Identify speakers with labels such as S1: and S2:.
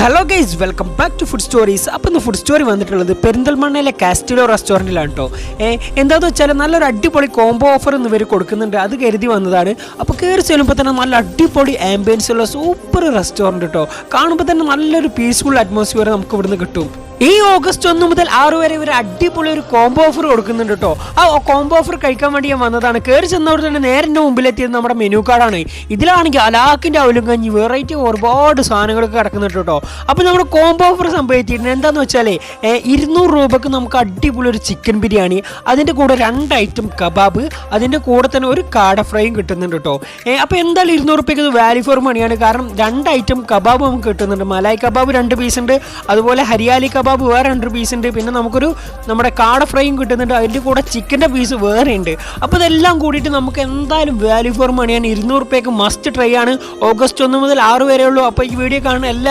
S1: Hello guys, welcome back to food stories. അപ്പോൾ ഇന്ന് food story വന്നിട്ടുള്ളത് പെരിന്തൽമണ്ണയിലെ കാസ്റ്റിലോ റെസ്റ്റോറൻറ്റിലാണ് കേട്ടോ. എന്താണെന്ന് വെച്ചാൽ നല്ലൊരു അടിപൊളി കോംബോ ഓഫർ എന്ന് ഇവർ കൊടുക്കുന്നുണ്ട്. അത് കരുതി വന്നതാണ്. അപ്പോൾ കയറി ചെല്ലുമ്പോൾ തന്നെ നല്ല അടിപൊളി ആംബിയൻസ് ഉള്ള സൂപ്പർ റെസ്റ്റോറൻറ്റ് കേട്ടോ. കാണുമ്പോൾ തന്നെ നല്ലൊരു പീസ്ഫുൾ അറ്റ്മോസ്ഫിയർ നമുക്ക് ഇവിടുന്ന് കിട്ടും. ഈ ഓഗസ്റ്റ് 1 മുതൽ 6 വരെ ഇവർ അടിപൊളി ഒരു കോംബോ ഓഫർ കൊടുക്കുന്നുണ്ട് കേട്ടോ. ആ കോംബോ ഓഫർ കഴിക്കാൻ വേണ്ടി ഞാൻ വന്നതാണ്. കയറി ചെന്നവിടെ തന്നെ നേരെ എൻ്റെ മുമ്പിലെത്തിയത് നമ്മുടെ മെനു കാർഡാണ്. ഇതിലാണെങ്കിൽ അലാക്കിൻ്റെ അവലും കഞ്ഞി വെറൈറ്റി ഒരുപാട് സാധനങ്ങളൊക്കെ കിടക്കുന്നുണ്ട് കേട്ടോ. അപ്പോൾ നമ്മുടെ കോംബോ ഓഫർ സംഭവിച്ചിട്ടുണ്ട്. എന്താണെന്ന് വെച്ചാൽ 200 രൂപക്ക് നമുക്ക് അടിപൊളി ഒരു ചിക്കൻ ബിരിയാണി, അതിൻ്റെ കൂടെ 2 ഐറ്റം കബാബ്, അതിൻ്റെ കൂടെ തന്നെ ഒരു കാട ഫ്രൈയും കിട്ടുന്നുണ്ട് കേട്ടോ. അപ്പോൾ എന്തായാലും 200 രൂപയ്ക്ക് ഇത് വാല്യൂ ഫോർ മണിയാണ്. കാരണം 2 ഐറ്റം കബാബ് നമുക്ക് കിട്ടുന്നുണ്ട്. മലായ് കബാബ് 2 പീസ് ഉണ്ട്, അതുപോലെ ഹരിയാലി കബാബ് വേറെ 2 പീസ് ഉണ്ട്, പിന്നെ നമുക്കൊരു നമ്മുടെ കാട ഫ്രൈയും കിട്ടുന്നുണ്ട്, അതിൻ്റെ കൂടെ ചിക്കൻ്റെ പീസ് വേറെ ഉണ്ട്. അപ്പോൾ ഇതെല്ലാം കൂടിയിട്ട് നമുക്ക് എന്തായാലും വാല്യൂ ഫോർ മണിയാണ്. 200 രൂപയ്ക്ക് മസ്റ്റ് ട്രൈ ആണ്. ഓഗസ്റ്റ് 1 മുതൽ 6 വരെ ഉള്ളൂ. അപ്പോൾ ഈ വീഡിയോ കാണുന്ന എല്ലാ